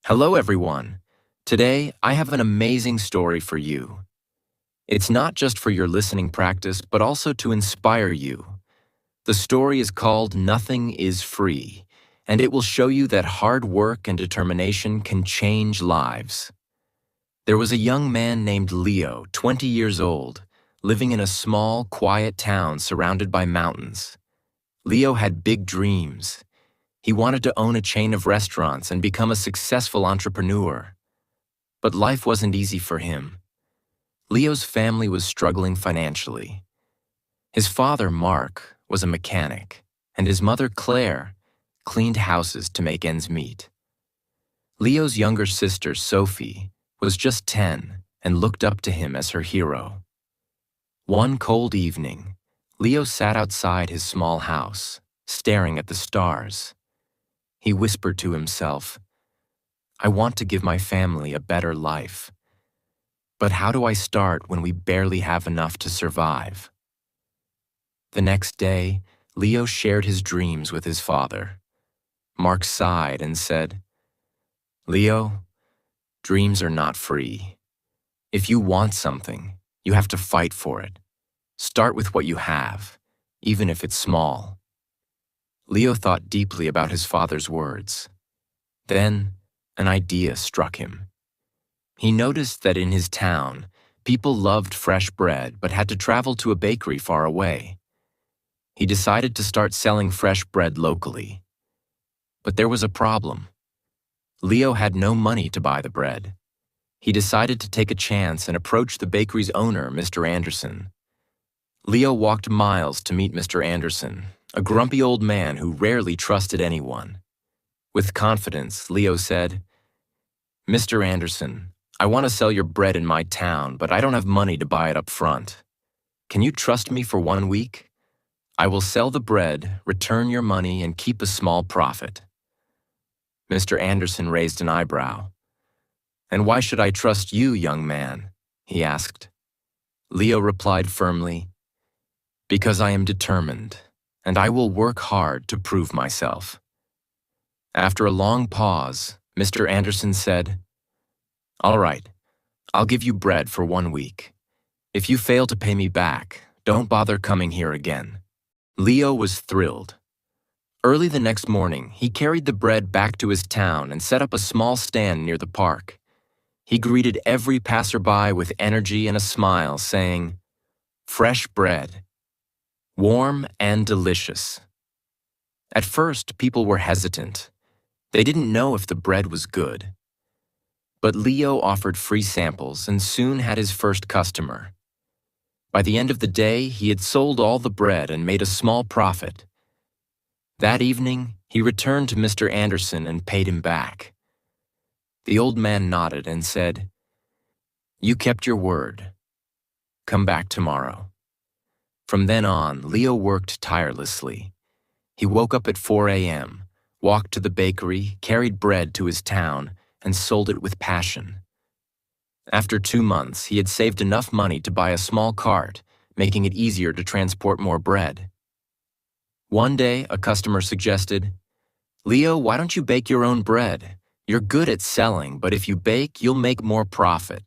Hello, everyone. Today, I have an amazing story for you. It's not just for your listening practice, but also to inspire you. The story is called Nothing is Free, and it will show you that hard work and determination can change lives. There was a young man named Leo, 20 years old, living in a small, quiet town surrounded by mountains. Leo had big dreams. He wanted to own a chain of restaurants and become a successful entrepreneur. But life wasn't easy for him. Leo's family was struggling financially. His father, Mark, was a mechanic, and his mother, Claire, cleaned houses to make ends meet. Leo's younger sister, Sophie, was just 10 and looked up to him as her hero. One cold evening, Leo sat outside his small house, staring at the stars. He whispered to himself, "I want to give my family a better life. But how do I start when we barely have enough to survive?" The next day, Leo shared his dreams with his father. Mark sighed and said, "Leo, dreams are not free. If you want something, you have to fight for it. Start with what you have, even if it's small." Leo thought deeply about his father's words. Then, an idea struck him. He noticed that in his town, people loved fresh bread but had to travel to a bakery far away. He decided to start selling fresh bread locally. But there was a problem. Leo had no money to buy the bread. He decided to take a chance and approach the bakery's owner, Mr. Anderson. Leo walked miles to meet Mr. Anderson, a grumpy old man who rarely trusted anyone. With confidence, Leo said, "Mr. Anderson, I want to sell your bread in my town, but I don't have money to buy it up front. Can you trust me for 1 week? I will sell the bread, return your money, and keep a small profit." Mr. Anderson raised an eyebrow. "And why should I trust you, young man?" he asked. Leo replied firmly, "Because I am determined, and I will work hard to prove myself." After a long pause, Mr. Anderson said, "All right, I'll give you bread for 1 week. If you fail to pay me back, don't bother coming here again." Leo was thrilled. Early the next morning, he carried the bread back to his town and set up a small stand near the park. He greeted every passerby with energy and a smile, saying, "Fresh bread, warm and delicious." At first, people were hesitant. They didn't know if the bread was good. But Leo offered free samples and soon had his first customer. By the end of the day, he had sold all the bread and made a small profit. That evening, he returned to Mr. Anderson and paid him back. The old man nodded and said, "You kept your word. Come back tomorrow." From then on, Leo worked tirelessly. He woke up at 4 a.m., walked to the bakery, carried bread to his town, and sold it with passion. After 2 months, he had saved enough money to buy a small cart, making it easier to transport more bread. One day, a customer suggested, "Leo, why don't you bake your own bread? You're good at selling, but if you bake, you'll make more profit."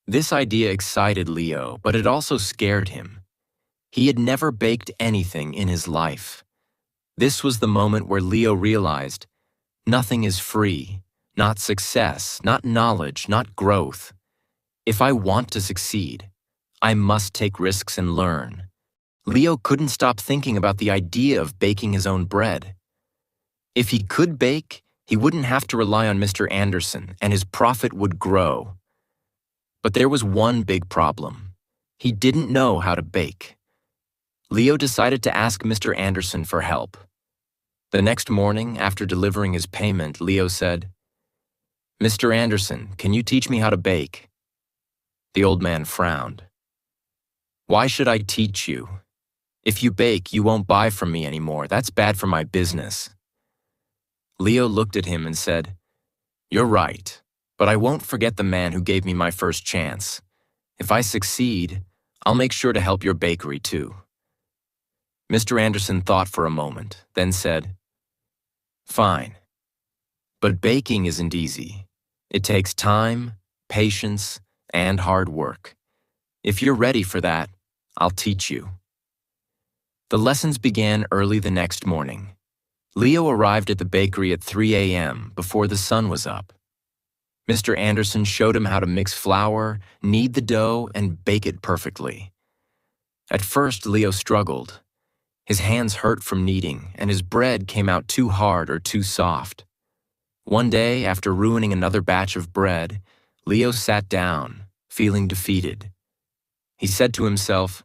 This idea excited Leo, but it also scared him. He had never baked anything in his life. This was the moment where Leo realized, nothing is free. Not success, not knowledge, not growth. If I want to succeed, I must take risks and learn. Leo couldn't stop thinking about the idea of baking his own bread. If he could bake, he wouldn't have to rely on Mr. Anderson, and his profit would grow. But there was one big problem. He didn't know how to bake. Leo decided to ask Mr. Anderson for help. The next morning, after delivering his payment, Leo said, "Mr. Anderson, can you teach me how to bake?" The old man frowned. "Why should I teach you? If you bake, you won't buy from me anymore. That's bad for my business." Leo looked at him and said, "You're right, but I won't forget the man who gave me my first chance. If I succeed, I'll make sure to help your bakery too." Mr. Anderson thought for a moment, then said, "Fine. But baking isn't easy. It takes time, patience, and hard work. If you're ready for that, I'll teach you. The lessons began early the next morning. Leo arrived at the bakery at 3 a.m. before the sun was up. Mr. Anderson showed him how to mix flour, knead the dough, and bake it perfectly. At first, Leo struggled. His hands hurt from kneading, and his bread came out too hard or too soft. One day, after ruining another batch of bread, Leo sat down, feeling defeated. He said to himself,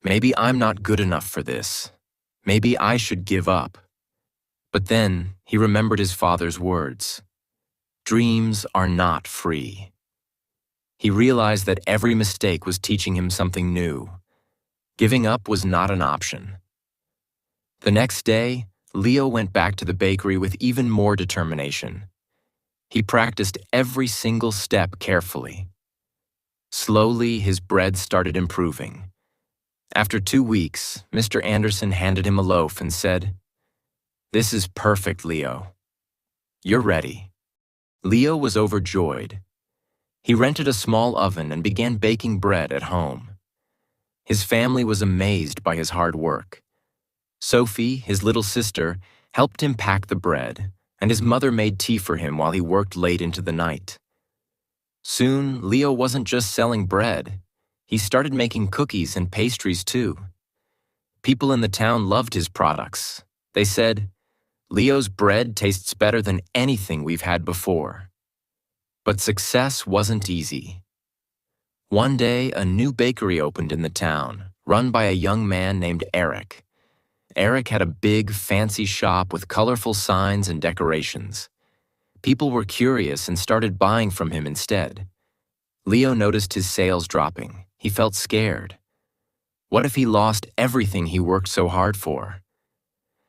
"Maybe I'm not good enough for this. Maybe I should give up." But then he remembered his father's words. Dreams are not free. He realized that every mistake was teaching him something new. Giving up was not an option. The next day, Leo went back to the bakery with even more determination. He practiced every single step carefully. Slowly, his bread started improving. After 2 weeks, Mr. Anderson handed him a loaf and said, "This is perfect, Leo. You're ready." Leo was overjoyed. He rented a small oven and began baking bread at home. His family was amazed by his hard work. Sophie, his little sister, helped him pack the bread, and his mother made tea for him while he worked late into the night. Soon, Leo wasn't just selling bread. He started making cookies and pastries too. People in the town loved his products. They said, "Leo's bread tastes better than anything we've had before." But success wasn't easy. One day, a new bakery opened in the town, run by a young man named Eric. Eric had a big, fancy shop with colorful signs and decorations. People were curious and started buying from him instead. Leo noticed his sales dropping. He felt scared. What if he lost everything he worked so hard for?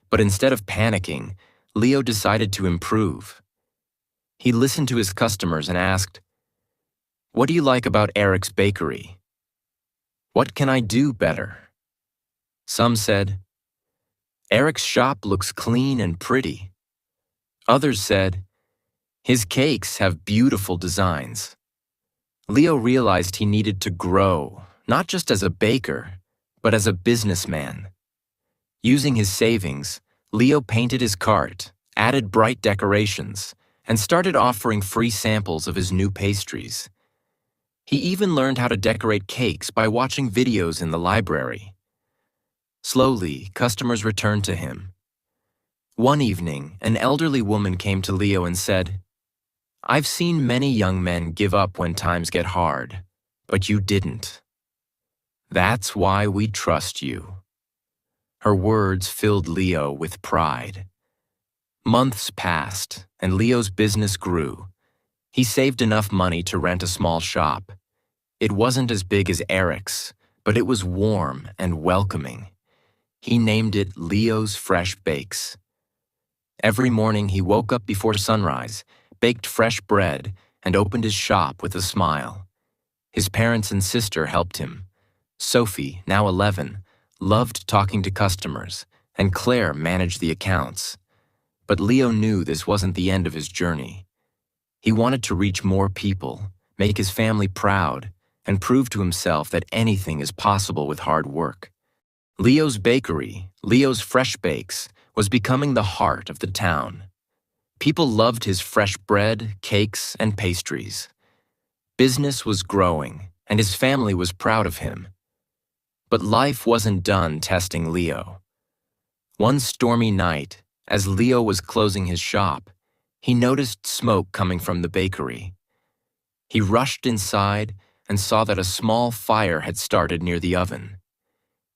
But instead of panicking, Leo decided to improve. He listened to his customers and asked, "What do you like about Eric's bakery? What can I do better?" Some said, "Eric's shop looks clean and pretty." Others said, "His cakes have beautiful designs." Leo realized he needed to grow, not just as a baker, but as a businessman. Using his savings, Leo painted his cart, added bright decorations, and started offering free samples of his new pastries. He even learned how to decorate cakes by watching videos in the library. Slowly, customers returned to him. One evening, an elderly woman came to Leo and said, "I've seen many young men give up when times get hard, but you didn't. That's why we trust you." Her words filled Leo with pride. Months passed, and Leo's business grew. He saved enough money to rent a small shop. It wasn't as big as Eric's, but it was warm and welcoming. He named it Leo's Fresh Bakes. Every morning he woke up before sunrise, baked fresh bread, and opened his shop with a smile. His parents and sister helped him. Sophie, now 11, loved talking to customers, and Claire managed the accounts. But Leo knew this wasn't the end of his journey. He wanted to reach more people, make his family proud, and prove to himself that anything is possible with hard work. Leo's bakery, Leo's Fresh Bakes, was becoming the heart of the town. People loved his fresh bread, cakes, and pastries. Business was growing, and his family was proud of him. But life wasn't done testing Leo. One stormy night, as Leo was closing his shop, he noticed smoke coming from the bakery. He rushed inside and saw that a small fire had started near the oven.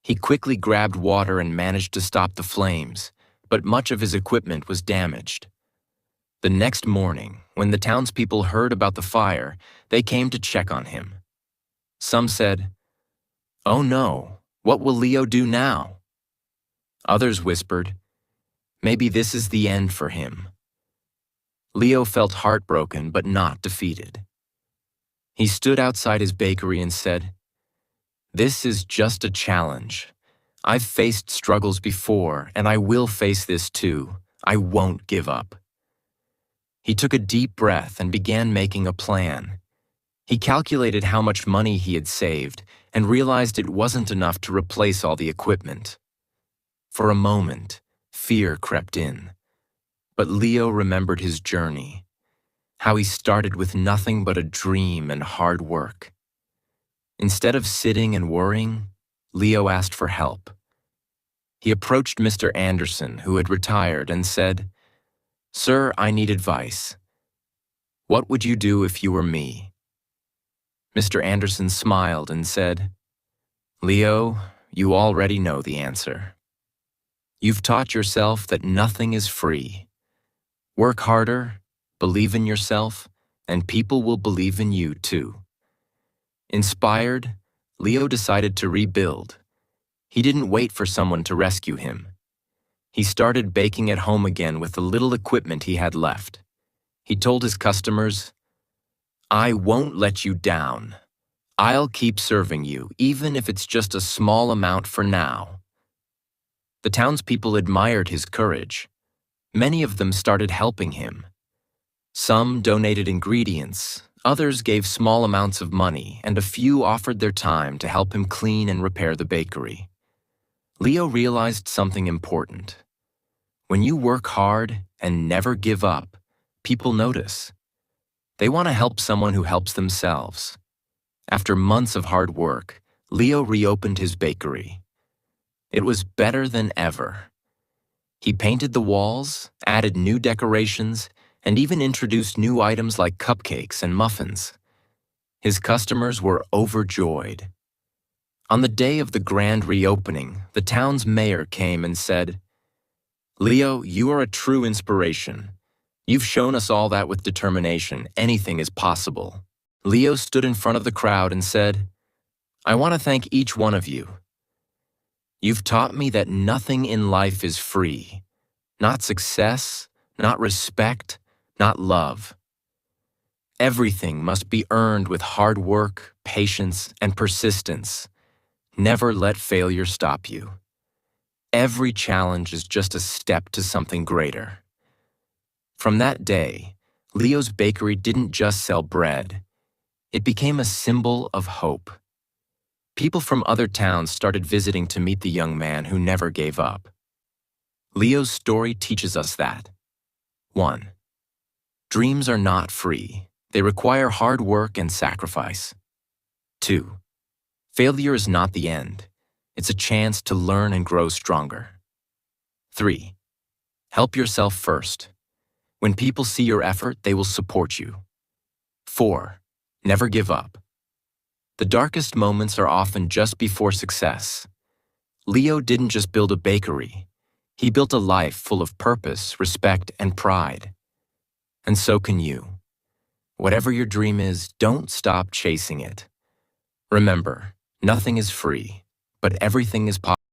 He quickly grabbed water and managed to stop the flames, but much of his equipment was damaged. The next morning, when the townspeople heard about the fire, they came to check on him. Some said, "Oh no, what will Leo do now?" Others whispered, "Maybe this is the end for him." Leo felt heartbroken but not defeated. He stood outside his bakery and said, "This is just a challenge. I've faced struggles before, and I will face this too. I won't give up." He took a deep breath and began making a plan. He calculated how much money he had saved and realized it wasn't enough to replace all the equipment. For a moment, fear crept in. But Leo remembered his journey, how he started with nothing but a dream and hard work. Instead of sitting and worrying, Leo asked for help. He approached Mr. Anderson, who had retired, and said, "Sir, I need advice. What would you do if you were me?" Mr. Anderson smiled and said, "Leo, you already know the answer. You've taught yourself that nothing is free. Work harder, believe in yourself, and people will believe in you too." Inspired, Leo decided to rebuild. He didn't wait for someone to rescue him. He started baking at home again with the little equipment he had left. He told his customers, "I won't let you down. I'll keep serving you, even if it's just a small amount for now." The townspeople admired his courage. Many of them started helping him. Some donated ingredients, others gave small amounts of money, and a few offered their time to help him clean and repair the bakery. Leo realized something important. When you work hard and never give up, people notice. They want to help someone who helps themselves. After months of hard work, Leo reopened his bakery. It was better than ever. He painted the walls, added new decorations, and even introduced new items like cupcakes and muffins. His customers were overjoyed. On the day of the grand reopening, the town's mayor came and said, "Leo, you are a true inspiration. You've shown us all that with determination, anything is possible." Leo stood in front of the crowd and said, "I want to thank each one of you. You've taught me that nothing in life is free. Not success, not respect, not love. Everything must be earned with hard work, patience, and persistence. Never let failure stop you. Every challenge is just a step to something greater." From that day, Leo's bakery didn't just sell bread. It became a symbol of hope. People from other towns started visiting to meet the young man who never gave up. Leo's story teaches us that 1. Dreams are not free. They require hard work and sacrifice. 2. Failure is not the end. It's a chance to learn and grow stronger. 3. Help yourself first. When people see your effort, they will support you. 4. Never give up. The darkest moments are often just before success. Leo didn't just build a bakery. He built a life full of purpose, respect, and pride. And so can you. Whatever your dream is, don't stop chasing it. Remember, nothing is free, but everything is possible.